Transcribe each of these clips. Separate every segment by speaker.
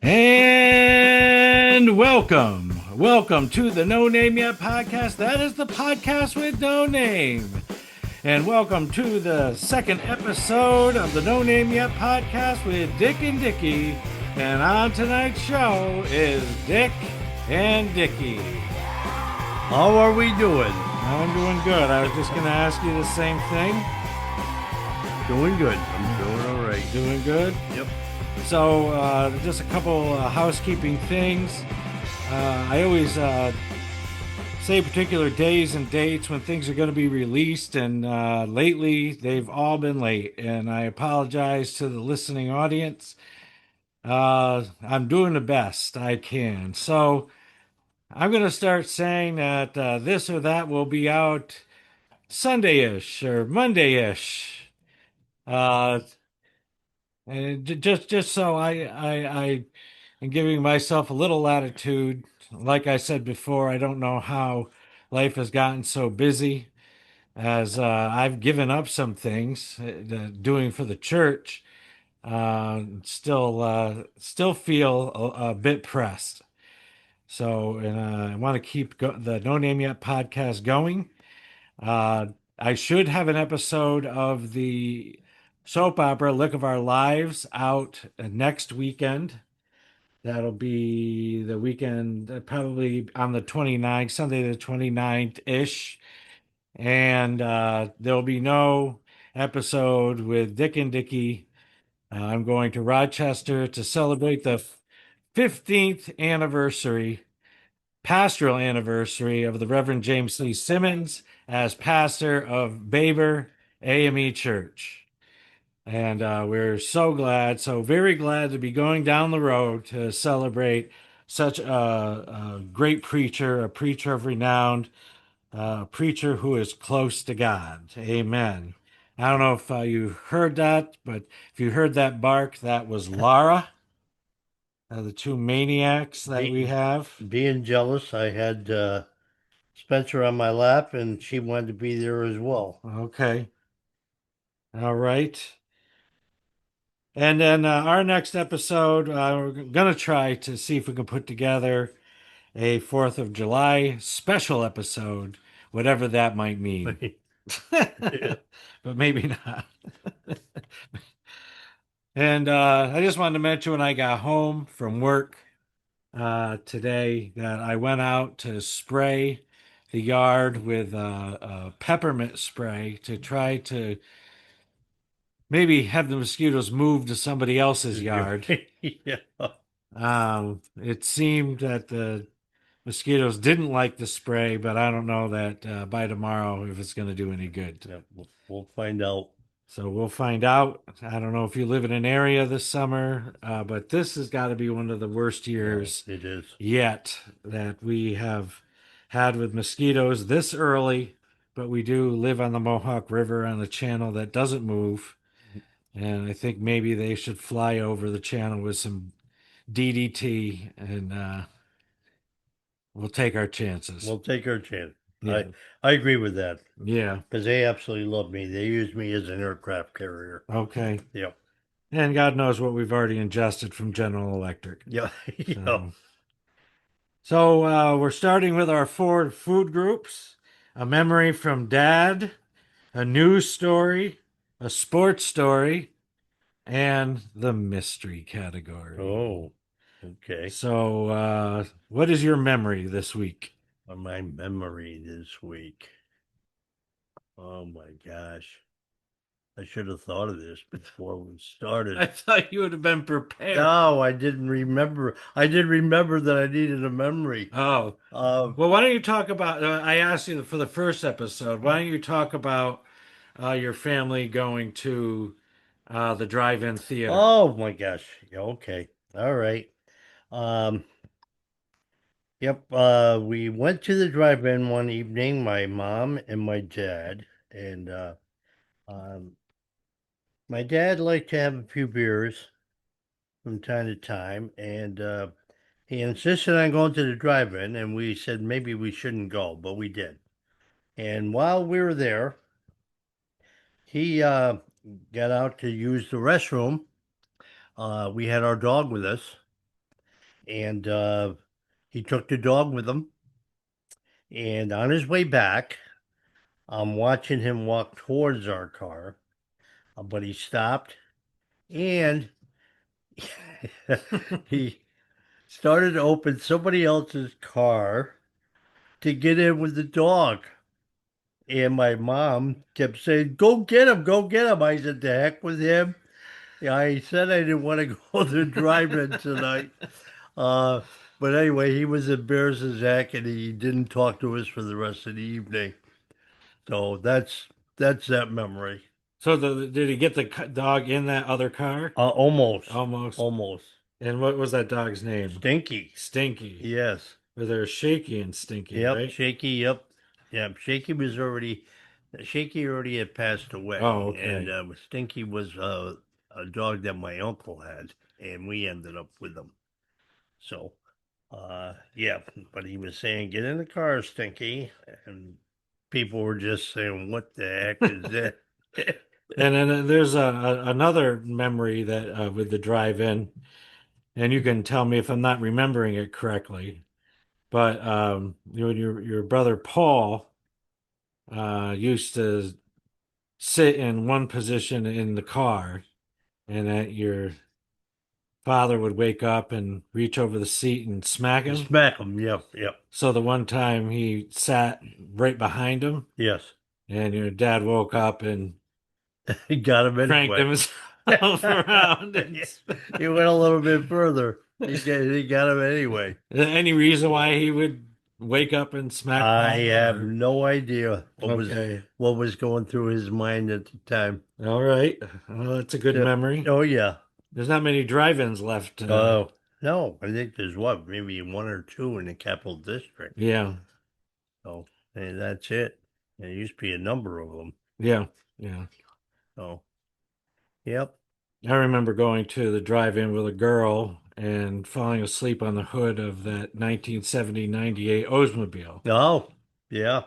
Speaker 1: And welcome to the No Name Yet podcast. That is the podcast with no name. And welcome to the second episode of the No Name Yet podcast with Dick and Dickie. And on tonight's show is Dick and Dickie.
Speaker 2: How are we doing?
Speaker 1: I'm doing good. I was just going to ask you the same thing.
Speaker 2: Doing good. I'm doing all right.
Speaker 1: Doing good?
Speaker 2: Yep.
Speaker 1: So, just a couple housekeeping things. I always say particular days and dates when things are going to be released, and lately they've all been late, and I apologize to the listening audience. I'm doing the best I can. So, I'm going to start saying that this or that will be out Sunday-ish or Monday-ish. Uh, and just so I am giving myself a little latitude. Like I said before, I don't know how life has gotten so busy as I've given up some things doing for the church. Still feel a bit pressed. So, and I want to keep the No Name Yet podcast going. Uh, I should have an episode of the soap opera Look of Our Lives out next weekend. That'll be the weekend, probably on the 29th, Sunday the 29th-ish. And there'll be no episode with Dick and Dickie. I'm going to Rochester to celebrate the 15th anniversary pastoral anniversary of the Reverend James Lee Simmons as pastor of Baber AME Church. And we're so very glad to be going down the road to celebrate such a great preacher, a preacher of renown, a preacher who is close to God. Amen. I don't know if you heard that, but if you heard that bark, that was Laura, the two maniacs that we have.
Speaker 2: Being jealous, I had Spencer on my lap, and she wanted to be there as well.
Speaker 1: Okay. All right. And then our next episode, we're going to try to see if we can put together a 4th of July special episode, whatever that might mean. But maybe not. And I just wanted to mention when I got home from work today that I went out to spray the yard with peppermint spray to try to maybe have the mosquitoes move to somebody else's yard.
Speaker 2: Yeah.
Speaker 1: It seemed that the mosquitoes didn't like the spray, but I don't know that by tomorrow if it's going to do any good.
Speaker 2: Yeah, we'll find out.
Speaker 1: So we'll find out. I don't know if you live in an area this summer, but this has got to be one of the worst years
Speaker 2: It is.
Speaker 1: yet that we have had with mosquitoes this early. But we do live on the Mohawk River on the channel that doesn't move. And I think maybe they should fly over the channel with some DDT and we'll take our chances.
Speaker 2: We'll take our chance.
Speaker 1: Yeah.
Speaker 2: I agree with that
Speaker 1: Yeah.
Speaker 2: because they absolutely love me. They use me as an aircraft carrier.
Speaker 1: Okay.
Speaker 2: Yep.
Speaker 1: And God knows what we've already ingested from General Electric.
Speaker 2: Yeah. Yeah.
Speaker 1: So we're starting with our 4 food groups: a memory from Dad, a news story, a sports story, and the mystery category.
Speaker 2: Oh, okay.
Speaker 1: So what is your memory this week?
Speaker 2: My memory this week. Oh my gosh. I should have thought of this before we started.
Speaker 1: I thought you would have been prepared.
Speaker 2: No, I didn't remember. I did remember that I needed a memory.
Speaker 1: Oh, well, why don't you talk about? I asked you for the first episode. Why don't you talk about your family going to the drive-in theater?
Speaker 2: Oh my gosh. Yeah, okay. All right. Um, yep. We went to the drive-in one evening, my mom and my dad, and um, my dad liked to have a few beers from time to time, and he insisted on going to the drive-in, and we said maybe we shouldn't go, but we did. And while we were there, he got out to use the restroom. We had our dog with us, and he took the dog with him. And on his way back, I'm watching him walk towards our car, but he stopped and he started to open somebody else's car to get in with the dog. And my mom kept saying, "Go get him, go get him." I said, "The heck with him." Yeah, I said I didn't want to go to the drive-in tonight. Uh, but anyway, he was embarrassed as heck, and he didn't talk to us for the rest of the evening. So that's that memory.
Speaker 1: So did he get the dog in that other car?
Speaker 2: Almost,
Speaker 1: Almost.
Speaker 2: almost.
Speaker 1: And what was that dog's name?
Speaker 2: Stinky.
Speaker 1: Stinky.
Speaker 2: Yes.
Speaker 1: Or they're Shaky and Stinky,
Speaker 2: Yep.
Speaker 1: right?
Speaker 2: Shaky. Yep. Yep. Shaky already had passed
Speaker 1: Oh,
Speaker 2: away, and
Speaker 1: okay.
Speaker 2: Stinky was a dog that my uncle had, and we ended up with him. So, yeah, but he was saying, "Get in the car, Stinky," and people were just saying, "What the heck is that?"
Speaker 1: And then there's another memory that with the drive-in, and you can tell me if I'm not remembering it correctly. But your brother Paul used to sit in one position in the car, and that your father would wake up and reach over the seat and smack him.
Speaker 2: Smack him. Yep. Yep.
Speaker 1: So the one time he sat right behind him,
Speaker 2: Yes.
Speaker 1: and your dad woke up and
Speaker 2: He got him
Speaker 1: cranked
Speaker 2: anyway.
Speaker 1: himself around. And
Speaker 2: He went a little bit further. He got him anyway.
Speaker 1: any reason why he would wake up and smack
Speaker 2: I
Speaker 1: Paul?
Speaker 2: have
Speaker 1: Or
Speaker 2: no idea
Speaker 1: okay,
Speaker 2: what was going through his mind at the time.
Speaker 1: all right. Well, that's a good
Speaker 2: Yeah.
Speaker 1: memory.
Speaker 2: Oh yeah.
Speaker 1: There's not many drive-ins left.
Speaker 2: Oh no, I think there's what, maybe one or two in the capital district.
Speaker 1: Yeah,
Speaker 2: So, and that's it. There used to be a number of them.
Speaker 1: yeah, yeah.
Speaker 2: So, yep.
Speaker 1: I remember going to the drive-in with a girl and falling asleep on the hood of that 1970 98 Oldsmobile.
Speaker 2: Oh, yeah.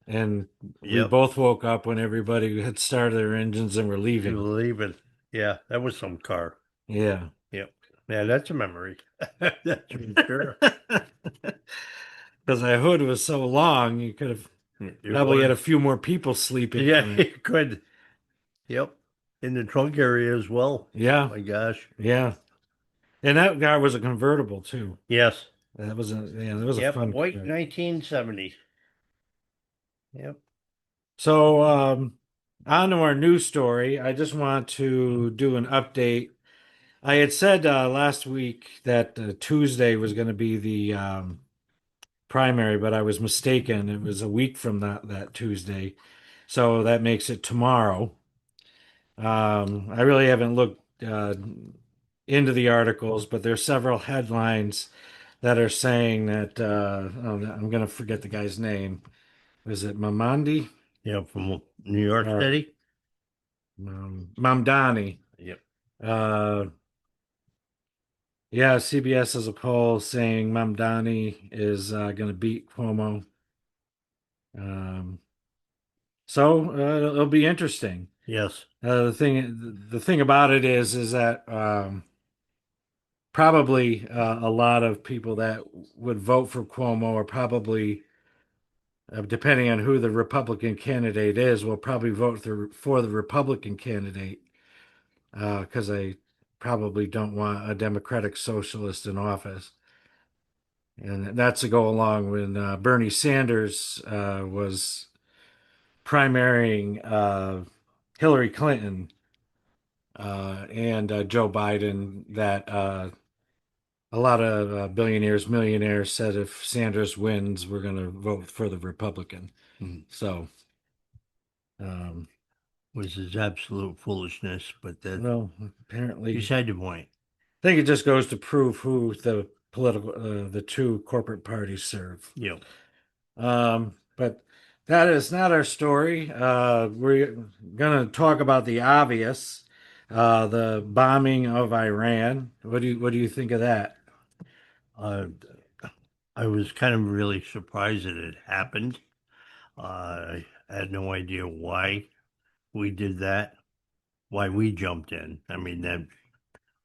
Speaker 1: And we
Speaker 2: Yep.
Speaker 1: both woke up when everybody had started their engines and were
Speaker 2: You
Speaker 1: leaving.
Speaker 2: believe it. Yeah, that was some car.
Speaker 1: Yeah.
Speaker 2: Yep. Yeah, that's a memory. That's for sure.
Speaker 1: Because that hood was so long, you could have
Speaker 2: It
Speaker 1: probably had
Speaker 2: was.
Speaker 1: a few more people sleeping
Speaker 2: Yeah,
Speaker 1: on it.
Speaker 2: you could. Yep. In the trunk area as well.
Speaker 1: Yeah,
Speaker 2: My gosh.
Speaker 1: yeah. And that car was a convertible too.
Speaker 2: Yes.
Speaker 1: That was a
Speaker 2: Yep.
Speaker 1: fun
Speaker 2: White
Speaker 1: car.
Speaker 2: 1970. Yep.
Speaker 1: So, on to our news story. I just want to do an update. I had said last week that Tuesday was going to be the primary, but I was mistaken. It was a week from that Tuesday, so that makes it tomorrow. I really haven't looked into the articles, but there's several headlines that are saying that I'm going to forget the guy's name. Was it Mamandi
Speaker 2: Yep. From New York
Speaker 1: or
Speaker 2: City.
Speaker 1: Mamdani?
Speaker 2: Yep.
Speaker 1: Uh, yeah, CBS has a poll saying Mamdani is going to beat Cuomo. Um, so it'll be interesting.
Speaker 2: Yes.
Speaker 1: The thing about it is that probably a lot of people that would vote for Cuomo are probably, depending on who the Republican candidate is, will probably vote for the Republican candidate because they probably don't want a Democratic socialist in office. And that's to go along when Bernie Sanders was primarying Hillary Clinton and Joe Biden, that a lot of billionaires, millionaires said if Sanders wins, we're going to vote for the Republican.
Speaker 2: Mm.
Speaker 1: So, um,
Speaker 2: Which is absolute foolishness, but that
Speaker 1: well, apparently,
Speaker 2: beside the point.
Speaker 1: I think it just goes to prove who the two corporate parties serve.
Speaker 2: Yep.
Speaker 1: But that is not our story. We're going to talk about the obvious, the bombing of Iran. What do you think of that?
Speaker 2: Uh, I was kind of really surprised that it happened. I had no idea why we did that, why we jumped in. I mean, that,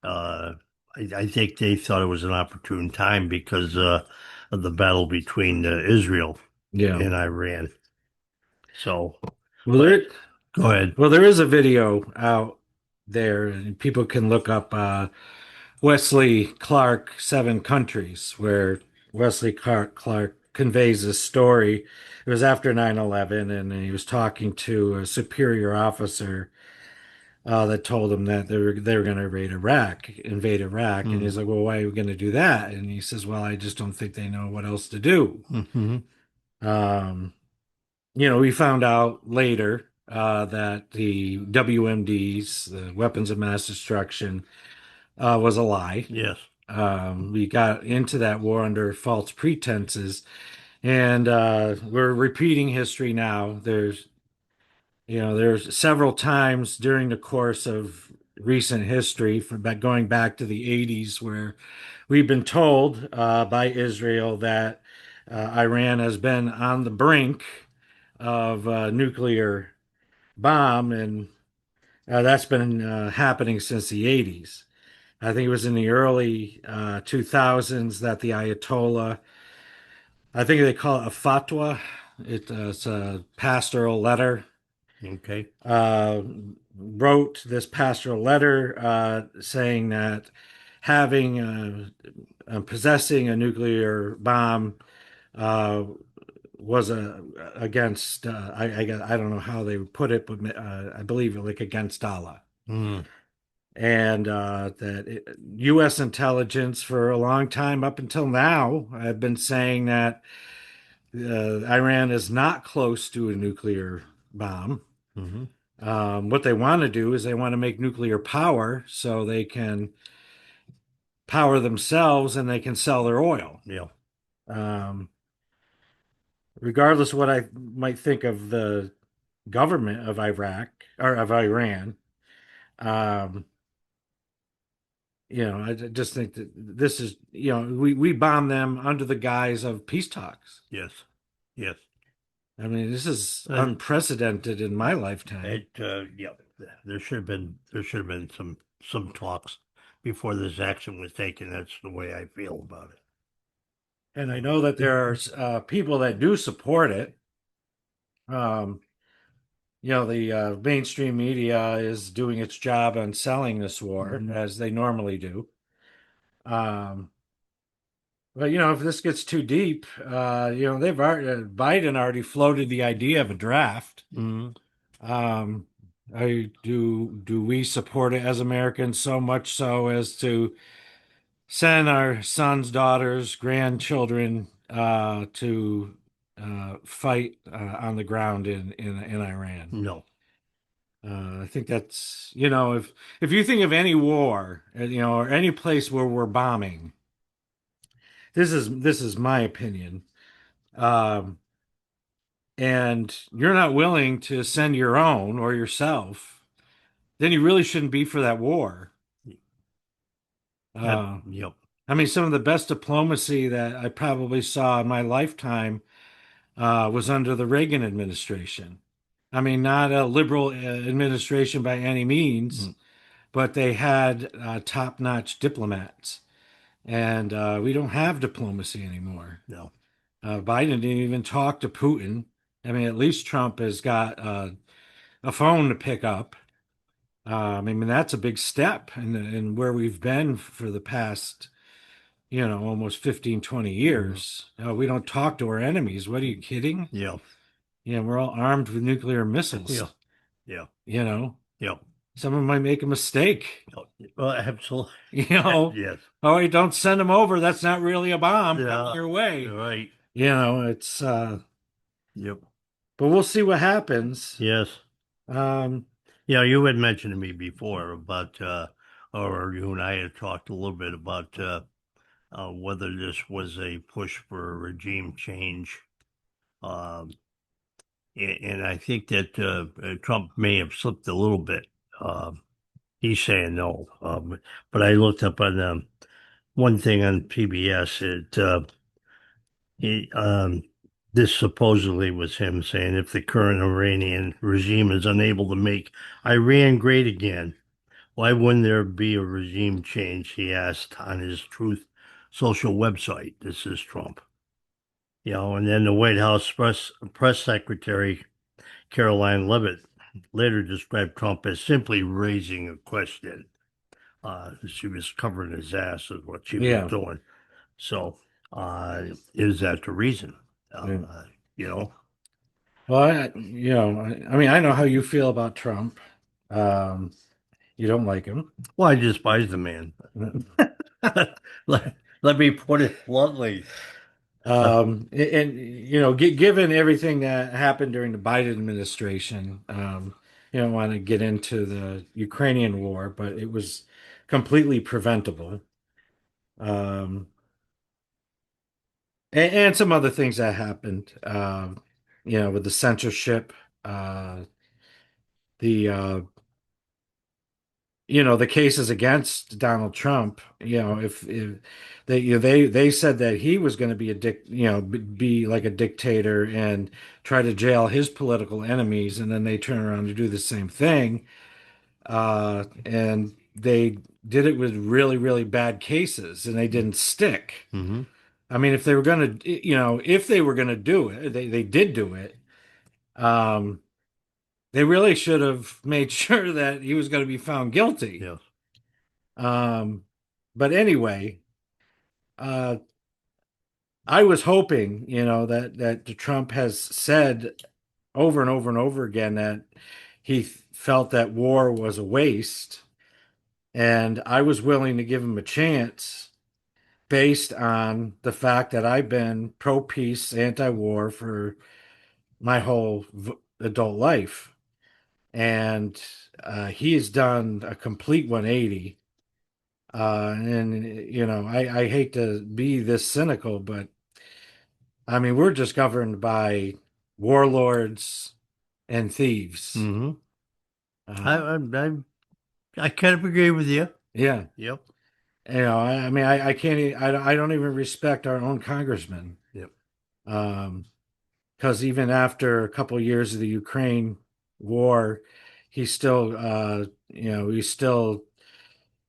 Speaker 2: uh, I think they thought it was an opportune time because of the battle between Israel
Speaker 1: Yeah.
Speaker 2: and Iran. So,
Speaker 1: Well,
Speaker 2: but
Speaker 1: there,
Speaker 2: go ahead.
Speaker 1: well, there is a video out there, and people can look up Wesley Clark, Seven Countries, where Wesley Clark conveys this story. It was after 9/11, and he was talking to a superior officer that told him that they were going to invade Iraq, and
Speaker 2: Mm-hmm.
Speaker 1: he's like, "Well, why are we going to do that?" And he says, "Well, I just don't think they know what else to do."
Speaker 2: Mm-hmm.
Speaker 1: Um, we found out later that the WMDs, the weapons of mass destruction, was a lie.
Speaker 2: Yes.
Speaker 1: We got into that war under false pretenses, and we're repeating history now. There's several times during the course of recent history, going back to the 80s, where we've been told by Israel that Iran has been on the brink of a nuclear bomb, and that's been happening since the 80s. I think it was in the early 2000s that the Ayatollah, I think they call it a fatwa, it's a pastoral letter,
Speaker 2: Okay.
Speaker 1: uh, wrote this pastoral letter saying that possessing a nuclear bomb uh, was against I don't know how they would put it, but I believe like against Allah.
Speaker 2: Mm.
Speaker 1: And U.S. intelligence for a long time up until now have been saying that Iran is not close to a nuclear bomb.
Speaker 2: Mm-hmm.
Speaker 1: What they want to do is they want to make nuclear power so they can power themselves and they can sell their oil.
Speaker 2: Yeah.
Speaker 1: Um, Regardless of what I might think of the government of Iraq or of Iran, um, I just think that this is, we bomb them under the guise of peace talks.
Speaker 2: Yes. Yes.
Speaker 1: I mean, this is
Speaker 2: Uh,
Speaker 1: unprecedented in my lifetime.
Speaker 2: yeah. There should have been some talks before this action was taken. That's the way I feel about it.
Speaker 1: And I know that there are people that do support it. Um, the mainstream media is doing its job on selling this war
Speaker 2: Mhm.
Speaker 1: as they normally do. Um, but if this gets too deep, Biden already floated the idea of a draft.
Speaker 2: Mhm.
Speaker 1: Um, do we support it as Americans so much so as to send our sons, daughters, grandchildren to fight on the ground in Iran?
Speaker 2: No.
Speaker 1: I think that's, if you think of any war, or any place where we're bombing, this is my opinion. Um, and you're not willing to send your own or yourself, then you really shouldn't be for that war. Uh,
Speaker 2: Yep.
Speaker 1: I mean, some of the best diplomacy that I probably saw in my lifetime was under the Reagan administration. I mean, not a liberal administration by any means,
Speaker 2: Mm.
Speaker 1: but they had top-notch diplomats, and we don't have diplomacy anymore.
Speaker 2: No.
Speaker 1: Biden didn't even talk to Putin. I mean, at least Trump has got a phone to pick up. I mean, that's a big step in where we've been for the past, almost 15, 20
Speaker 2: Mhm.
Speaker 1: years. We don't talk to our enemies. What are you kidding?
Speaker 2: Yeah.
Speaker 1: Yeah, we're all armed with nuclear
Speaker 2: Yeah.
Speaker 1: missiles.
Speaker 2: Yeah.
Speaker 1: You know,
Speaker 2: Yeah.
Speaker 1: Someone might make a mistake.
Speaker 2: Oh, well, absolutely.
Speaker 1: You know,
Speaker 2: Yes.
Speaker 1: oh, wait, don't send them over. That's not really a bomb coming
Speaker 2: Yeah.
Speaker 1: your way.
Speaker 2: Right.
Speaker 1: It's,
Speaker 2: Yep.
Speaker 1: but we'll see what happens.
Speaker 2: Yes.
Speaker 1: Um,
Speaker 2: Yeah, you had mentioned to me before about, or you and I had talked a little bit about whether this was a push for a regime change. Um, and I think that Trump may have slipped a little bit. Um, he's saying no. But I looked up on one thing on PBS. He, this supposedly was him saying if the current Iranian regime is unable to make Iran great again, Why wouldn't there be a regime change? He asked on his Truth Social website. This is Trump. And then the White House press secretary Caroline Levitt later described Trump as simply raising a question. She was covering his ass is what she was
Speaker 1: Yeah.
Speaker 2: doing. So, is that the reason?
Speaker 1: Yeah.
Speaker 2: You know,
Speaker 1: Well, I mean, I know how you feel about Trump. Um, you don't like him.
Speaker 2: well, I despise the man. Let me put it bluntly.
Speaker 1: Given everything that happened during the Biden administration, you don't want to get into the Ukrainian war, but it was completely preventable. Um, and some other things that happened, with the censorship, uh, the cases against Donald Trump, if they said that he was going to be a be like a dictator and try to jail his political enemies, and then they turn around to do the same thing, and they did it with really, really bad cases, and they didn't stick.
Speaker 2: Hmm.
Speaker 1: I mean, if they were going to do it, they did do it. Um, they really should have made sure that he was going to be found guilty.
Speaker 2: Yes.
Speaker 1: Um, but anyway, uh, I was hoping, that Trump has said over and over and over again that he felt that war was a waste, and I was willing to give him a chance based on the fact that I've been pro-peace, anti-war for my whole adult life, and he has done a complete 180. And I hate to be this cynical, but I mean, we're just governed by warlords and thieves.
Speaker 2: Hmm. I,
Speaker 1: Uh,
Speaker 2: I I I kind of agree with you.
Speaker 1: yeah,
Speaker 2: Yep.
Speaker 1: I mean, I can't, I don't even respect our own congressman.
Speaker 2: Yep.
Speaker 1: Um, because even after a couple of years of the Ukraine war, he's still, he's still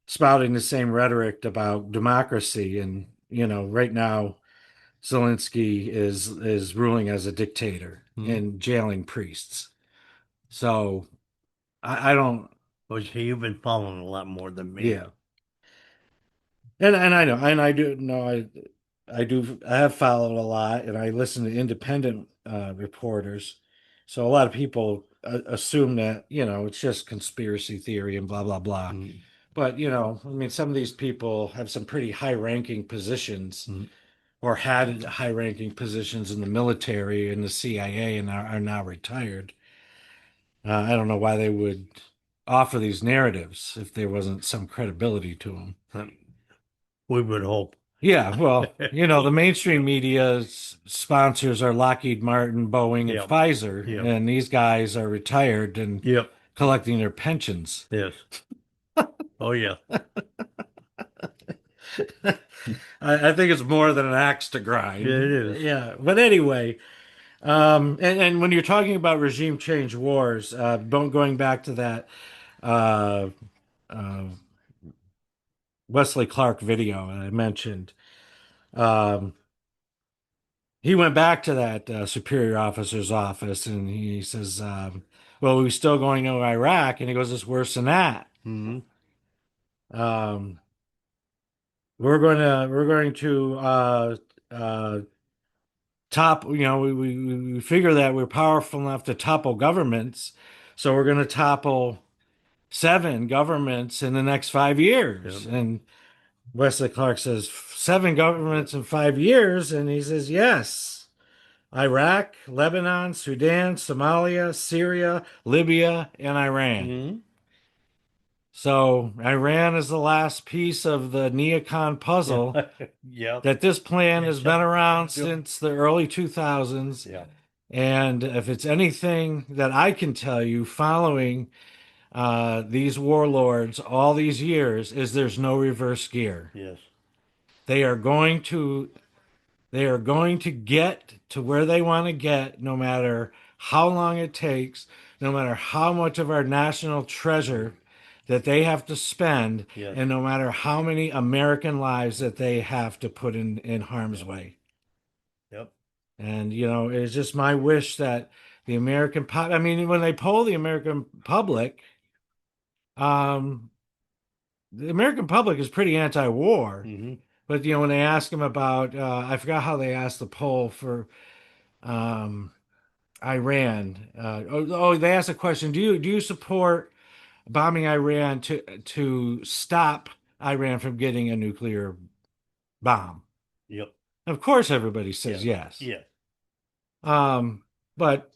Speaker 1: spouting the same rhetoric about democracy. And, right now, Zelensky is ruling as a dictator
Speaker 2: Hmm.
Speaker 1: and jailing priests. So I don't,
Speaker 2: Well, see, you've been following a lot more than me.
Speaker 1: yeah, and I know, and I do know, I have followed a lot, and I listen to independent reporters. So a lot of people assume that it's just conspiracy theory and blah blah blah.
Speaker 2: Mm-hmm.
Speaker 1: But I mean, some of these people have some pretty high-ranking positions,
Speaker 2: Mm-hmm.
Speaker 1: or had high-ranking positions in the military and the CIA, and are now retired. I don't know why they would offer these narratives if there wasn't some credibility to them.
Speaker 2: We would hope.
Speaker 1: Yeah, well, the mainstream media's sponsors are Lockheed Martin, Boeing, and
Speaker 2: Yep.
Speaker 1: Pfizer,
Speaker 2: Yep.
Speaker 1: and these guys are retired and
Speaker 2: Yep.
Speaker 1: collecting their pensions.
Speaker 2: Yes. Oh yeah.
Speaker 1: I think it's more than an axe to
Speaker 2: Yeah, it
Speaker 1: grind.
Speaker 2: is.
Speaker 1: Yeah, but anyway, and when you're talking about regime change wars, going back to that uh, uh, Wesley Clark video I mentioned, um, he went back to that superior officer's office and he says, "Well, we're still going to Iraq," and he goes, "It's worse than that.
Speaker 2: Hmm.
Speaker 1: Um, we're going to uh, top. We figure that we're powerful enough to topple governments, so we're going to topple 7 governments in the next 5 years."
Speaker 2: Yep.
Speaker 1: And Wesley Clark says, "7 governments in 5 years," and he says, "Yes. Iraq, Lebanon, Sudan, Somalia, Syria, Libya, and Iran."
Speaker 2: Hmm.
Speaker 1: So Iran is the last piece of the neocon
Speaker 2: Yeah.
Speaker 1: puzzle
Speaker 2: Yep.
Speaker 1: that this plan has been around
Speaker 2: Yep.
Speaker 1: since the early 2000s.
Speaker 2: Yeah.
Speaker 1: And if it's anything that I can tell you following these warlords all these years, is there's no reverse gear.
Speaker 2: Yes.
Speaker 1: They are going to They are going to get to where they want to get, no matter how long it takes, no matter how much of our national treasure that they have to spend,
Speaker 2: Yes.
Speaker 1: and no matter how many American lives that they have to put in harm's
Speaker 2: Yep.
Speaker 1: way.
Speaker 2: Yep.
Speaker 1: And, it's just my wish that the I mean, when they poll the American public, um, the American public is pretty anti-war.
Speaker 2: Hmm.
Speaker 1: But, when they ask them about, I forgot how they asked the poll for um, Iran. They asked a question: Do you support bombing Iran to stop Iran from getting a nuclear bomb?
Speaker 2: Yep.
Speaker 1: Of course, everybody says
Speaker 2: Yes.
Speaker 1: yes.
Speaker 2: Yeah.
Speaker 1: But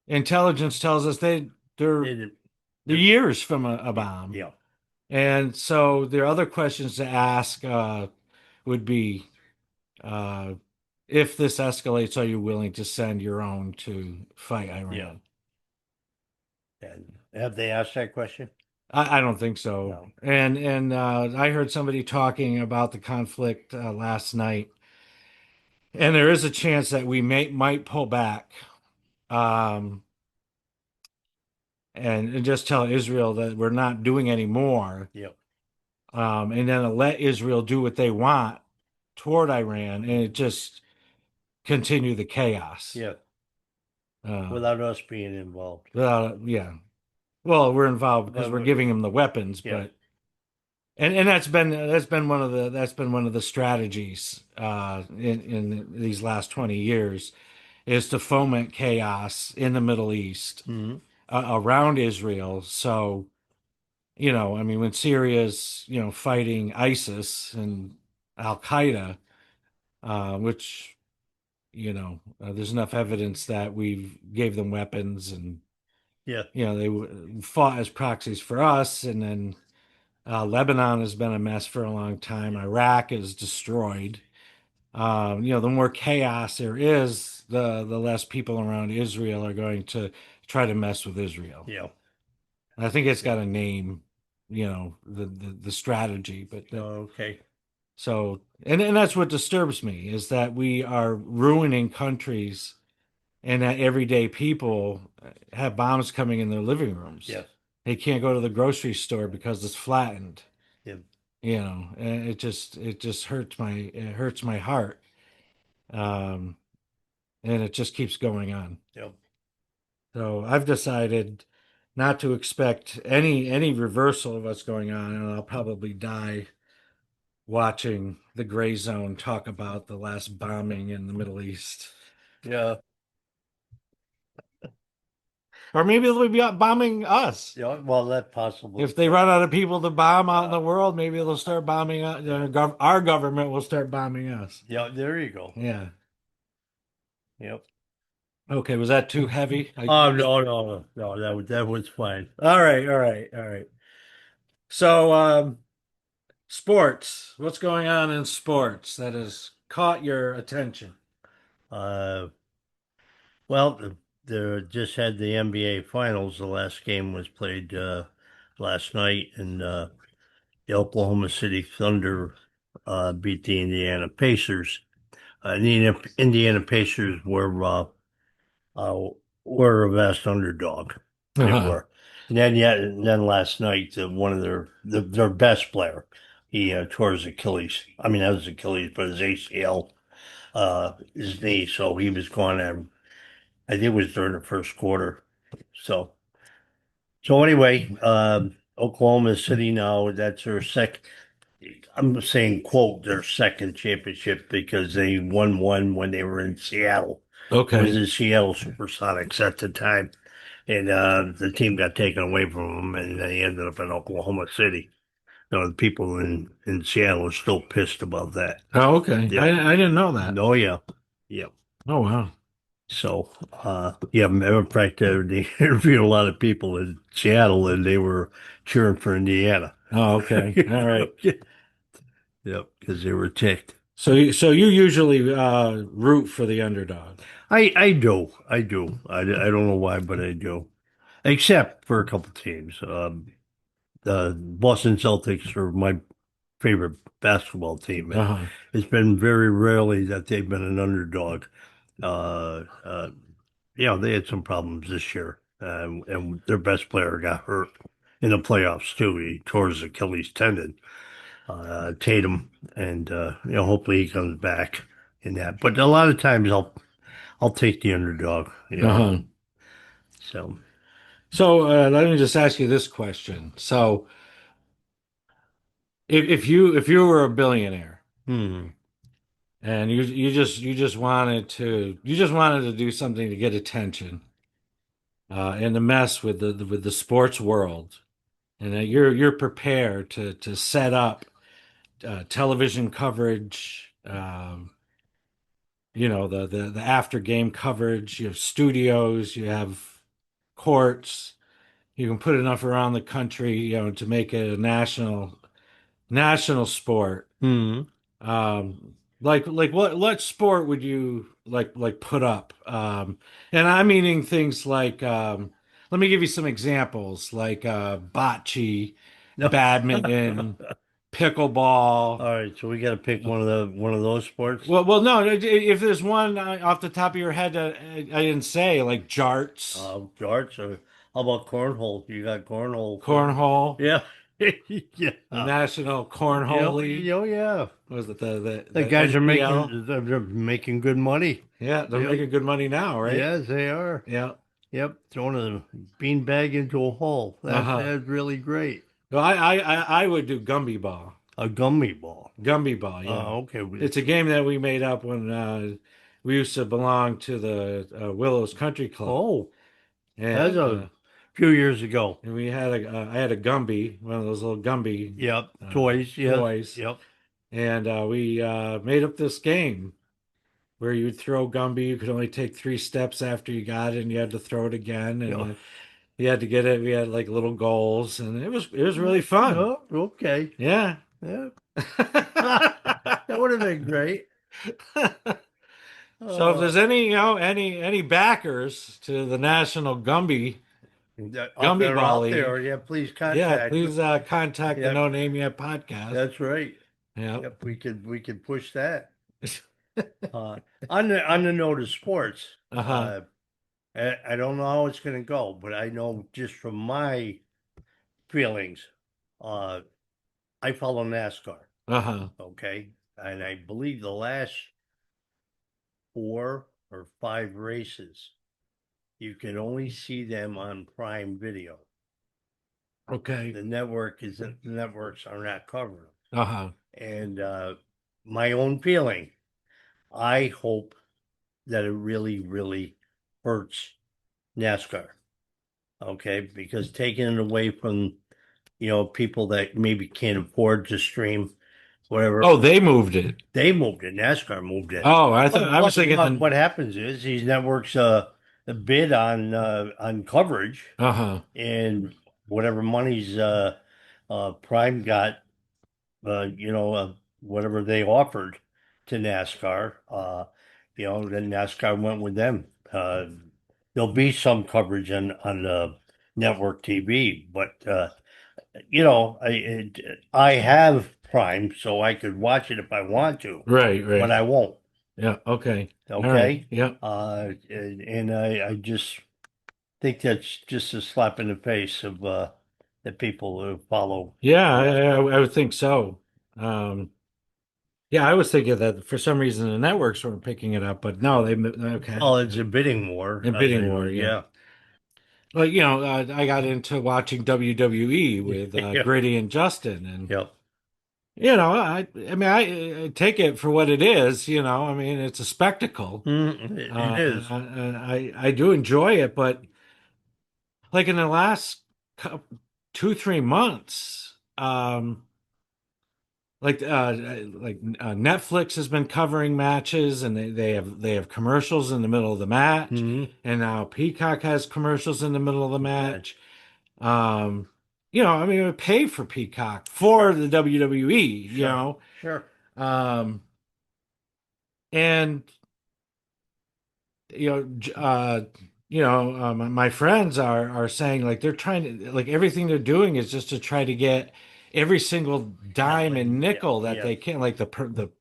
Speaker 1: intelligence tells us they're
Speaker 2: They did.
Speaker 1: they're
Speaker 2: They're,
Speaker 1: years from a
Speaker 2: yeah.
Speaker 1: bomb.
Speaker 2: Yeah.
Speaker 1: And so there are other questions to ask would be uh, if this escalates, are you willing to send your own to fight
Speaker 2: Yeah.
Speaker 1: Iran?
Speaker 2: And have they asked that question?
Speaker 1: I don't think so.
Speaker 2: No.
Speaker 1: And I heard somebody talking about the conflict last night, and there is a chance that we might pull back um, and just tell Israel that we're not doing any more,
Speaker 2: Yep.
Speaker 1: and then let Israel do what they want toward Iran, and it just continue the chaos.
Speaker 2: Yeah.
Speaker 1: Uh,
Speaker 2: Without us being involved.
Speaker 1: yeah. Well, we're involved because
Speaker 2: But
Speaker 1: we're giving them the weapons,
Speaker 2: yeah.
Speaker 1: but and that's been one of the strategies in these last 20 years is to foment chaos in the Middle East
Speaker 2: Hmm.
Speaker 1: around Israel. So, I mean, when Syria's, fighting ISIS and Al Qaeda, which, there's enough evidence that we gave them weapons and,
Speaker 2: Yeah.
Speaker 1: they fought as proxies for us. And then Lebanon has been a mess for a long time. Iraq is destroyed. The more chaos there is, the less people around Israel are going to try to mess with Israel.
Speaker 2: Yeah.
Speaker 1: I think it's
Speaker 2: Yeah.
Speaker 1: got a name, the strategy, but
Speaker 2: Okay.
Speaker 1: and that's what disturbs me is that we are ruining countries and that everyday people have bombs coming in their living rooms.
Speaker 2: Yes.
Speaker 1: They can't go to the grocery store because it's flattened,
Speaker 2: Yeah.
Speaker 1: and it just hurts my heart. Um, and it just keeps going on.
Speaker 2: Yep.
Speaker 1: So I've decided not to expect any reversal of what's going on, and I'll probably die watching the Gray Zone talk about the last bombing in the Middle East.
Speaker 2: Yeah.
Speaker 1: Or maybe they'll be bombing us.
Speaker 2: Yeah. Well, that possibly.
Speaker 1: If they
Speaker 2: Yeah.
Speaker 1: run out of people to bomb out in
Speaker 2: Uh,
Speaker 1: the world, maybe they'll start bombing us. Our government will start bombing us.
Speaker 2: yeah. There you go.
Speaker 1: Yeah.
Speaker 2: Yep.
Speaker 1: Okay, was that too heavy?
Speaker 2: Oh no, no, no, no. That was fine.
Speaker 1: All right, all right, all right. So, sports. What's going on in sports that has caught your attention?
Speaker 2: Uh, well, just had the NBA Finals. The last game was played last night, and the Oklahoma City Thunder beat the Indiana Pacers. The Indiana Pacers uh, were a vast underdog. They
Speaker 1: Uh-huh.
Speaker 2: were. And then last night, one of their best player, he tore his Achilles. I mean, that was Achilles, but his ACL, his knee. So he was gone. I think it was during the first quarter. So anyway, Oklahoma City now. That's their second. I'm saying quote their second championship because they won one when they were in Seattle. It was
Speaker 1: Okay.
Speaker 2: the Seattle Supersonics at the time, and the team got taken away from them, and they ended up in Oklahoma City. The people in Seattle are still pissed about that.
Speaker 1: Oh, okay.
Speaker 2: Yep.
Speaker 1: I didn't know that.
Speaker 2: Oh yeah. Yep.
Speaker 1: Oh, wow.
Speaker 2: So, yeah, matter of fact, they interviewed a lot of people in Seattle, and they were cheering for Indiana.
Speaker 1: Oh, okay. All right.
Speaker 2: Yep, because they were ticked.
Speaker 1: So you usually root for the underdog.
Speaker 2: I do. I don't know why, but I do. Except for a couple teams. The Boston Celtics are my favorite basketball team, and
Speaker 1: Uh-huh.
Speaker 2: it's been very rarely that they've been an underdog. Uh, uh, they had some problems this year, and their best player got hurt, in the playoffs too. He tore his Achilles tendon, Tatum, and hopefully he comes back in that. But a lot of times I'll take the underdog.
Speaker 1: Uh-huh.
Speaker 2: So.
Speaker 1: So let me just ask you this question. So if you were a billionaire
Speaker 2: Hmm.
Speaker 1: and you just wanted to do something to get attention and to mess with the sports world, and that you're prepared to set up television coverage, the after game coverage. You have studios, you have courts. You can put enough around the country, to make it a national sport.
Speaker 2: Hmm.
Speaker 1: Like what sport would you like put up? And I'm meaning things like let me give you some examples like bocce,
Speaker 2: No.
Speaker 1: badminton, pickleball.
Speaker 2: All right, so we got to pick one of those sports.
Speaker 1: Well, no, if there's one off the top of your head that I didn't say, like jarts,
Speaker 2: Darts, or how about cornhole? You got cornhole for
Speaker 1: cornhole,
Speaker 2: yeah,
Speaker 1: the
Speaker 2: yeah,
Speaker 1: National Cornhole League.
Speaker 2: yeah.
Speaker 1: What was it the
Speaker 2: The
Speaker 1: the
Speaker 2: guys are
Speaker 1: NCL?
Speaker 2: making good money.
Speaker 1: Yeah, they're
Speaker 2: Yep.
Speaker 1: making good money now, right?
Speaker 2: Yes, they are.
Speaker 1: Yeah.
Speaker 2: Yep, throwing a beanbag into a hole.
Speaker 1: Uh-huh.
Speaker 2: That's really great.
Speaker 1: Well, I would do Gumby Ball.
Speaker 2: A gummy ball.
Speaker 1: Gumby Ball, yeah.
Speaker 2: Okay.
Speaker 1: It's a game that we made up when we used to belong to the Willows Country Club,
Speaker 2: Oh, that's
Speaker 1: and
Speaker 2: a few years ago.
Speaker 1: we had I had a Gumby, one of those little Gumby
Speaker 2: Yep,
Speaker 1: uh,
Speaker 2: toys. Yes.
Speaker 1: toys,
Speaker 2: Yep.
Speaker 1: and we made up this game where you would throw Gumby. You could only take 3 steps after you got it, and you had to throw it again, and
Speaker 2: Yep.
Speaker 1: you had to get it. We had like little goals, and it was really fun.
Speaker 2: Oh, okay.
Speaker 1: Yeah.
Speaker 2: Yeah. That would have been great.
Speaker 1: So if
Speaker 2: Uh,
Speaker 1: there's any backers to the National Gumby Ball
Speaker 2: out there,
Speaker 1: League,
Speaker 2: yeah, please
Speaker 1: yeah,
Speaker 2: contact.
Speaker 1: please contact the
Speaker 2: Yep,
Speaker 1: No Name Yet podcast.
Speaker 2: that's right.
Speaker 1: Yeah.
Speaker 2: Yep, we could push that. Uh, on the note of sports,
Speaker 1: Uh-huh.
Speaker 2: uh, I don't know how it's going to go, but I know just from my feelings, uh, I follow NASCAR.
Speaker 1: Uh-huh.
Speaker 2: Okay, and I believe the last 4 or 5 races, you can only see them on Prime Video.
Speaker 1: Okay.
Speaker 2: The networks are not covering them.
Speaker 1: Uh-huh.
Speaker 2: And my own feeling, I hope that it really, really hurts NASCAR. Okay, because taking it away from people that maybe can't afford to stream, whatever,
Speaker 1: Oh, they moved it.
Speaker 2: they moved it. NASCAR moved it.
Speaker 1: Oh, I thought
Speaker 2: But,
Speaker 1: I was
Speaker 2: but
Speaker 1: thinking
Speaker 2: what happens is these networks bid on coverage,
Speaker 1: uh-huh.
Speaker 2: and whatever money's Prime got, whatever they offered to NASCAR, then NASCAR went with them. There'll be some coverage on network TV, but I have Prime, so I could watch it if I want to,
Speaker 1: Right,
Speaker 2: but
Speaker 1: right.
Speaker 2: I won't.
Speaker 1: Yeah, okay. All right.
Speaker 2: Okay.
Speaker 1: Yeah.
Speaker 2: And I just think that's just a slap in the face of the people who follow
Speaker 1: Yeah, I,
Speaker 2: NASCAR.
Speaker 1: I I would think so. Um, yeah, I was thinking that for some reason the networks weren't picking it up, but no, okay.
Speaker 2: Well, it's a bidding war.
Speaker 1: And bidding war, yeah.
Speaker 2: Yeah.
Speaker 1: Well, I got into watching WWE with
Speaker 2: Yeah.
Speaker 1: Gritty and Justin, and
Speaker 2: Yep.
Speaker 1: I mean, I take it for what it is. I mean, it's a spectacle,
Speaker 2: It is.
Speaker 1: and I do enjoy it, but like in the last 2, 3 months, Netflix has been covering matches, and they have commercials in the middle of the match,
Speaker 2: Hmm.
Speaker 1: and now Peacock has commercials in the middle of the
Speaker 2: Yeah.
Speaker 1: match. Um, I mean, we pay for Peacock for the WWE,
Speaker 2: Sure. Sure.
Speaker 1: um, and you know, j- uh, my friends are saying like they're trying to like everything they're doing is just to try to get every single dime and
Speaker 2: Yeah.
Speaker 1: nickel that
Speaker 2: Yes.
Speaker 1: they can, like the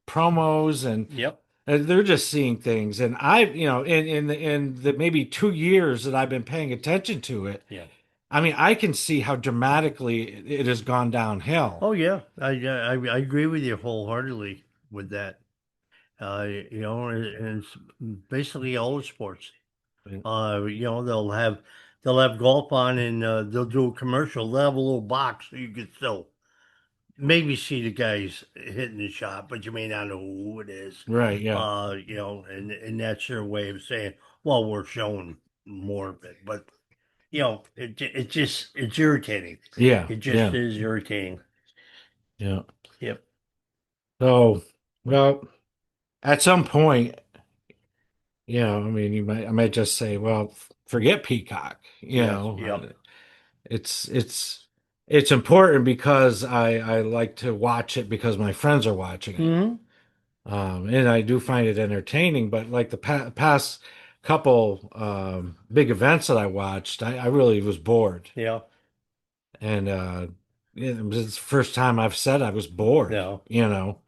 Speaker 1: promos, and
Speaker 2: Yep.
Speaker 1: they're just seeing things. And I, in the maybe 2 years that I've been paying attention to it,
Speaker 2: Yeah.
Speaker 1: I mean, I can see how dramatically it has gone downhill.
Speaker 2: Oh yeah, I agree with you wholeheartedly with that. And it's basically all the sports. They'll have golf on and they'll do a commercial. They'll have a little box so you can still maybe see the guys hitting the shot, but you may not know who it is.
Speaker 1: Right, yeah.
Speaker 2: And that's their way of saying, well, we're showing more of it. But it's irritating.
Speaker 1: Yeah,
Speaker 2: It just
Speaker 1: yeah,
Speaker 2: is irritating.
Speaker 1: yeah.
Speaker 2: Yep.
Speaker 1: So, well, at some point, I mean, I might just say, well, forget Peacock.
Speaker 2: Yes. Yep.
Speaker 1: It's important because I like to watch it because my friends are watching it.
Speaker 2: Hmm.
Speaker 1: And I do find it entertaining, but like the past couple big events that I watched, I really was bored.
Speaker 2: Yeah.
Speaker 1: And it was the first time I've said I was bored,
Speaker 2: No.
Speaker 1: you know.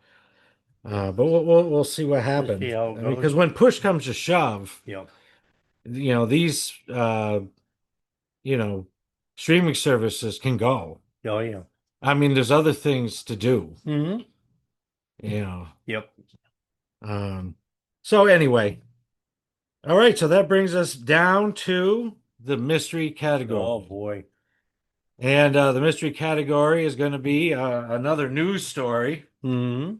Speaker 2: Yep.
Speaker 1: But we'll see what
Speaker 2: Just see
Speaker 1: happens.
Speaker 2: how
Speaker 1: I
Speaker 2: it
Speaker 1: mean,
Speaker 2: goes.
Speaker 1: because when push comes to shove,
Speaker 2: Yep.
Speaker 1: these you know streaming services can go.
Speaker 2: Oh yeah.
Speaker 1: I mean, there's other things to do,
Speaker 2: Hmm.
Speaker 1: you know.
Speaker 2: Yep.
Speaker 1: Um, so anyway, all right. So that brings us down to the mystery
Speaker 2: Oh
Speaker 1: category,
Speaker 2: boy.
Speaker 1: and the mystery category is going to be another news story.
Speaker 2: Hmm.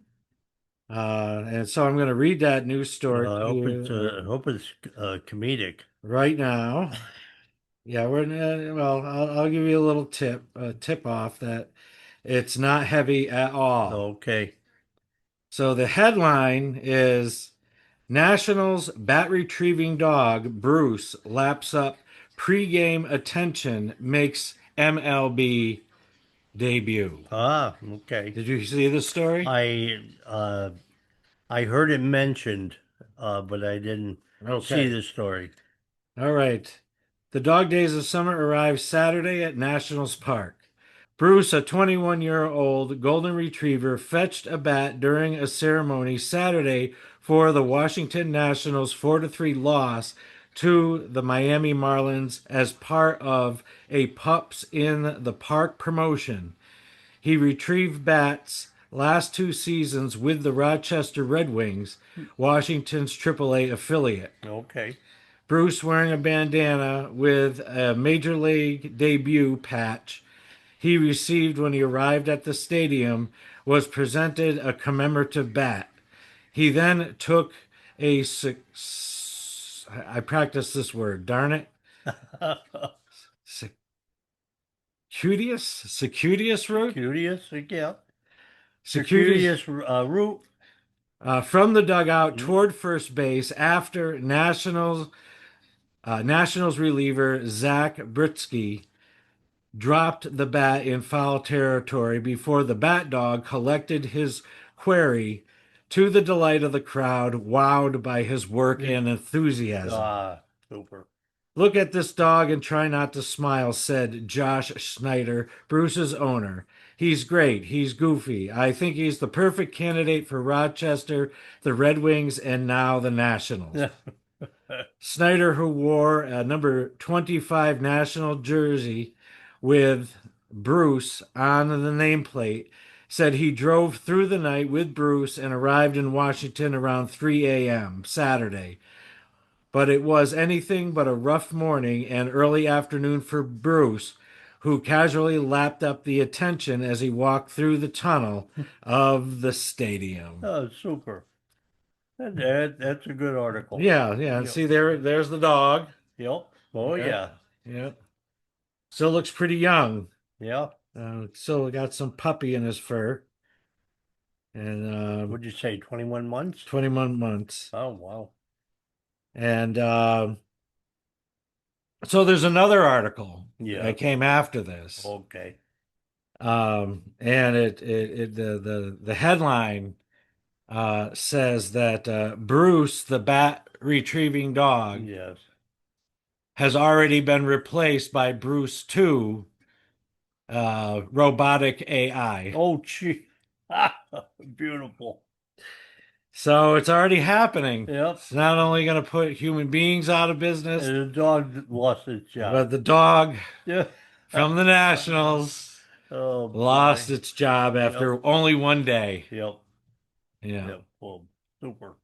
Speaker 1: And so I'm going to read that news story
Speaker 2: I
Speaker 1: to
Speaker 2: hope it's
Speaker 1: you
Speaker 2: comedic.
Speaker 1: right now. Yeah, well, I'll give you a little tip off that it's not heavy at all.
Speaker 2: Okay.
Speaker 1: So the headline is Nationals bat retrieving dog Bruce laps up pregame attention makes MLB debut.
Speaker 2: Ah, okay.
Speaker 1: Did you see this story?
Speaker 2: I heard it mentioned, but I didn't see
Speaker 1: Okay.
Speaker 2: the story.
Speaker 1: All right. The dog days of summer arrived Saturday at Nationals Park. Bruce, a 21-year-old golden retriever, fetched a bat during a ceremony Saturday for the Washington Nationals 4-3 loss to the Miami Marlins as part of a Pups in the Park promotion. He retrieved bats last two seasons with the Rochester Red Wings, Washington's AAA affiliate.
Speaker 2: Okay.
Speaker 1: Bruce, wearing a bandana with a major league debut patch he received when he arrived at the stadium, was presented a commemorative bat. He then took a I practice this word, darn it, circuitous route,
Speaker 2: Curious, yeah.
Speaker 1: circuitous
Speaker 2: Circuitous route.
Speaker 1: from the dugout
Speaker 2: Mm.
Speaker 1: toward first base after Nationals reliever Zach Britsky dropped the bat in foul territory before the bat dog collected his quarry to the delight of the crowd, wowed by his work and enthusiasm.
Speaker 2: Ah, super.
Speaker 1: Look at this dog and try not to smile, said Josh Schneider, Bruce's owner. He's great. He's goofy. I think he's the perfect candidate for Rochester, the Red Wings, and now the Nationals. Snyder, who wore a number 25 national jersey with Bruce on the nameplate, said he drove through the night with Bruce and arrived in Washington around 3 a.m. Saturday. But it was anything but a rough morning and early afternoon for Bruce, who casually lapped up the attention as he walked through the tunnel of the stadium.
Speaker 2: Oh, super. That's a good article.
Speaker 1: Yeah, yeah. And
Speaker 2: Yep.
Speaker 1: see there's the dog.
Speaker 2: Yep. Oh
Speaker 1: Yeah,
Speaker 2: yeah.
Speaker 1: yeah. Still looks pretty young.
Speaker 2: Yeah.
Speaker 1: Still got some puppy in his fur, and
Speaker 2: What'd you say? 21 months?
Speaker 1: 21 months.
Speaker 2: Oh wow.
Speaker 1: And so there's another article
Speaker 2: Yeah.
Speaker 1: that came after this,
Speaker 2: Okay.
Speaker 1: and the headline says that Bruce, the bat retrieving dog,
Speaker 2: Yes.
Speaker 1: has already been replaced by Bruce 2, robotic AI.
Speaker 2: Oh gee. Beautiful.
Speaker 1: So it's already happening.
Speaker 2: Yep.
Speaker 1: It's not only going to put human beings out of business,
Speaker 2: And the dog lost its job.
Speaker 1: but the dog,
Speaker 2: Yeah.
Speaker 1: from the Nationals
Speaker 2: Oh
Speaker 1: lost
Speaker 2: boy.
Speaker 1: its job
Speaker 2: Yep.
Speaker 1: after only one day.
Speaker 2: Yep.
Speaker 1: Yeah.
Speaker 2: Yep. Well, super.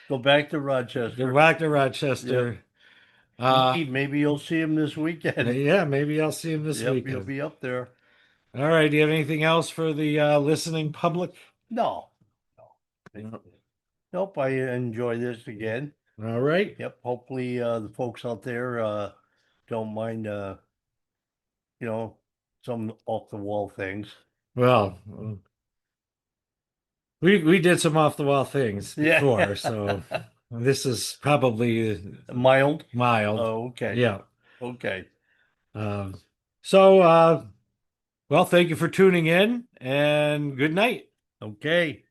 Speaker 2: Go back to
Speaker 1: Go
Speaker 2: Rochester.
Speaker 1: back to
Speaker 2: Yep.
Speaker 1: Rochester. Uh,
Speaker 2: Maybe you'll see him this weekend.
Speaker 1: yeah, maybe I'll see him this
Speaker 2: Yep, you'll
Speaker 1: weekend.
Speaker 2: be up there.
Speaker 1: All right. Do you have anything else for the listening public?
Speaker 2: No. No.
Speaker 1: No.
Speaker 2: Nope, I enjoy this again.
Speaker 1: All right.
Speaker 2: Yep, hopefully the folks out there don't mind you know, some off the wall things.
Speaker 1: Well, we did some off the wall things
Speaker 2: Yeah.
Speaker 1: before, so this is probably
Speaker 2: Mild.
Speaker 1: mild.
Speaker 2: Oh, okay.
Speaker 1: Yeah.
Speaker 2: Okay.
Speaker 1: Um, so, well, thank you for tuning in and good night.
Speaker 2: Okay.